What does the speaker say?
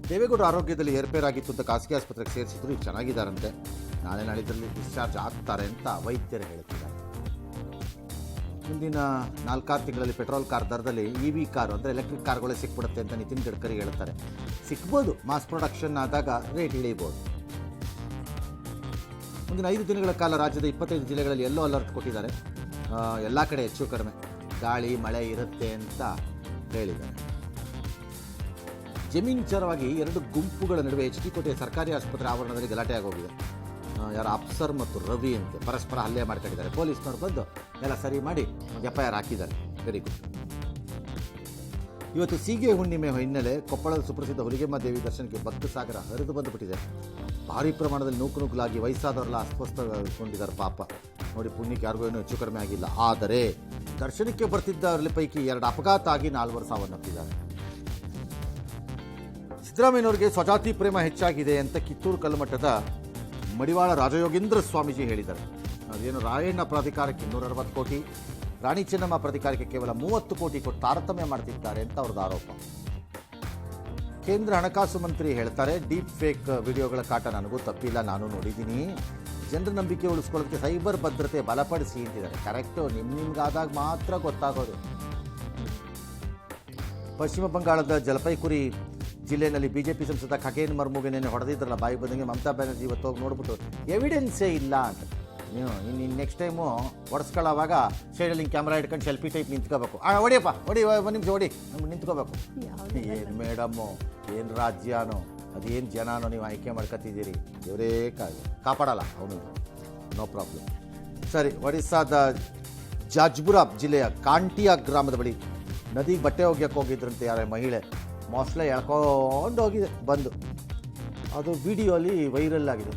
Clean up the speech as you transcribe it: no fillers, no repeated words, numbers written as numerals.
ದೇವೇಗೌಡರ ಆರೋಗ್ಯದಲ್ಲಿ ಏರ್ಪೇರಾಗಿತ್ತು ಅಂತ ಖಾಸಗಿ ಆಸ್ಪತ್ರೆಗೆ ಸೇರಿಸಿದ್ರು. ಈಗ ಚೆನ್ನಾಗಿದ್ದಾರಂತೆ. ನಾಳೆ ನಾಳಿದ್ರಲ್ಲಿ ಡಿಸ್ಚಾರ್ಜ್ ಆಗ್ತಾರೆ ಅಂತ ವೈದ್ಯರು ಹೇಳ್ತಿದ್ದಾರೆ. ಮುಂದಿನ 4-6 ತಿಂಗಳಲ್ಲಿ ಪೆಟ್ರೋಲ್ ಕಾರ್ ದರದಲ್ಲಿ EV ಕಾರು ಅಂದರೆ ಎಲೆಕ್ಟ್ರಿಕ್ ಕಾರ್ಗಳೇ ಸಿಕ್ಬಿಡುತ್ತೆ ಅಂತ ನಿತಿನ್ ಗಡ್ಕರಿ ಹೇಳ್ತಾರೆ. ಸಿಕ್ಬೋದು, ಮಾಸ್ ಪ್ರೊಡಕ್ಷನ್ ಆದಾಗ ರೇಟ್ ಇಳಿಬೋದು. ಮುಂದಿನ 5 ದಿನಗಳ ಕಾಲ ರಾಜ್ಯದ 25 ಜಿಲ್ಲೆಗಳಲ್ಲಿ ಯೆಲ್ಲೋ ಅಲರ್ಟ್ ಕೊಟ್ಟಿದ್ದಾರೆ. ಎಲ್ಲ ಕಡೆ ಹೆಚ್ಚು ಕಡಿಮೆ ಗಾಳಿ ಮಳೆ ಇರುತ್ತೆ ಅಂತ ಹೇಳಿದ್ದಾರೆ. ಜಮೀನು ವಿಚಾರವಾಗಿ 2 ಗುಂಪುಗಳ ನಡುವೆ HD ಕೋಟೆಯ ಸರ್ಕಾರಿ ಆಸ್ಪತ್ರೆ ಆವರಣದಲ್ಲಿ ಗಲಾಟೆ ಆಗೋಗಿದೆ. ಯಾರು ಅಫ್ಸರ್ ಮತ್ತು ರವಿ ಅಂತೆ ಪರಸ್ಪರ ಹಲ್ಲೆ ಮಾಡ್ಕೊಂಡಿದ್ದಾರೆ. ಪೊಲೀಸ್ನವ್ರು ಬಂದು ಎಲ್ಲ ಸರಿ ಮಾಡಿ ಒಂದು FIR ಹಾಕಿದ್ದಾರೆ. Very good. ಇವತ್ತು ಸೀಗೆ ಹುಣ್ಣಿಮೆ ಹಿನ್ನೆಲೆ ಕೊಪ್ಪಳದ ಸುಪ್ರಸಿದ್ಧ ಹುಲಿಗೆಮ್ಮ ದೇವಿ ದರ್ಶನಕ್ಕೆ ಭಕ್ತ ಸಾಗರ ಹರಿದು ಬಂದುಬಿಟ್ಟಿದೆ. ಭಾರೀ ಪ್ರಮಾಣದಲ್ಲಿ ನೂಕುನುಗ್ಗಲಾಗಿ ವಯಸ್ಸಾದವರೆಲ್ಲ ಅಸ್ವಸ್ಥಗೊಂಡಿದ್ದಾರೆ. ಪಾಪ ನೋಡಿ, ಪುಣ್ಯಕ್ಕೆ ಯಾರಿಗೂ ಏನೂ ಹೆಚ್ಚು ಕಡಿಮೆ ಆಗಿಲ್ಲ. ಆದರೆ ದರ್ಶನಕ್ಕೆ ಬರ್ತಿದ್ದವರಲ್ಲಿ ಪೈಕಿ 2 ಅಪಘಾತ ಆಗಿ 4 ಸಾವನ್ನಪ್ಪಿದ್ದಾರೆ. ಸಿದ್ದರಾಮಯ್ಯನವರಿಗೆ ಸ್ವಜಾತಿ ಪ್ರೇಮ ಹೆಚ್ಚಾಗಿದೆ ಅಂತ ಕಿತ್ತೂರು ಕಲ್ಲುಮಠದ ಮಡಿವಾಳ ರಾಜಯೋಗೇಂದ್ರ ಸ್ವಾಮೀಜಿ ಹೇಳಿದ್ದಾರೆ. ಅದೇನು ರಾಯಣ್ಣ ಪ್ರಾಧಿಕಾರಕ್ಕೆ 260 ಕೋಟಿ, ರಾಣಿ ಚೆನ್ನಮ್ಮ ಪ್ರಾಧಿಕಾರಕ್ಕೆ ಕೇವಲ 30 ಕೋಟಿ ಕೊಟ್ಟು ತಾರತಮ್ಯ ಮಾಡ್ತಿದ್ದಾರೆ ಅಂತ ಅವ್ರದ್ದು ಆರೋಪ. ಕೇಂದ್ರ ಹಣಕಾಸು ಮಂತ್ರಿ ಹೇಳ್ತಾರೆ, ಡೀಪ್ ಫೇಕ್ ವಿಡಿಯೋಗಳ ಕಾಟ ನನಗೂ ತಪ್ಪಿಲ್ಲ, ನಾನು ನೋಡಿದ್ದೀನಿ. ಜನರ ನಂಬಿಕೆ ಉಳಿಸ್ಕೊಳ್ಳೋದಕ್ಕೆ ಸೈಬರ್ ಭದ್ರತೆ ಬಲಪಡಿಸಿ ಅಂತಿದ್ದಾರೆ. ಕರೆಕ್ಟು, ನಿಮ್ಗಾದಾಗ ಮಾತ್ರ ಗೊತ್ತಾಗೋದು. ಪಶ್ಚಿಮ ಬಂಗಾಳದ ಜಲಪೈಗುರಿ ಜಿಲ್ಲೆಯಲ್ಲಿ BJP ಸಂಸದ ಖಗೇನ್ ಮರ್ಮುಗೆ ನೆನೆ ಹೊಡೆದಿದ್ರಲ್ಲ ಬಾಯಿ ಬಂದಂಗೆ. ಮಮತಾ ಬ್ಯಾನರ್ಜಿ ಇವತ್ತು ಹೋಗಿ ನೋಡ್ಬಿಟ್ಟು ಎವಿಡೆನ್ಸೇ ಇಲ್ಲ ಅಂತ. ನೀವು ಇನ್ನು ನೆಕ್ಸ್ಟ್ ಟೈಮು ಹೊಡೆಸ್ಕೊಳ್ಳೋವಾಗ ಸೈಡಲ್ಲಿ ಕ್ಯಾಮ್ರಾ ಇಟ್ಕೊಂಡು ಸೆಲ್ಫಿ ಟೈಪ್ ನಿಂತ್ಕೋಬೇಕು. ಹೊಡಿಯಪ್ಪ ಹೊಡಿ, 1 ನಿಮಿಷ ಹೊಡಿ, ನಮ್ಗೆ ನಿಂತ್ಕೋಬೇಕು. ಏನು ಮೇಡಮ್ಮು, ಏನು ರಾಜ್ಯನೋ, ಅದೇನು ಜನನೋ ನೀವು ಆಯ್ಕೆ ಮಾಡ್ಕೊತಿದ್ದೀರಿ. ಇವರೇ ಕಾಪಾಡಲ್ಲ ಅವನು, ನೋ ಪ್ರಾಬ್ಲಮ್. ಸರಿ, ಒಡಿಸ್ಸಾದ ಜಾಜ್ಪುರ ಜಿಲ್ಲೆಯ ಕಾಂಟಿಯಾ ಗ್ರಾಮದ ಬಳಿ ನದಿಗೆ ಬಟ್ಟೆ ಒಗ್ಯಕ್ಕೆ ಹೋಗಿದ್ರಂತೆ ಯಾರೇ ಮಹಿಳೆ. ಮೊಸಳೆ ಎಳ್ಕೊಂಡು ಹೋಗಿದೆ ಬಂದು. ಅದು ವಿಡಿಯೋ ಅಲ್ಲಿ ವೈರಲ್ ಆಗಿದೆ.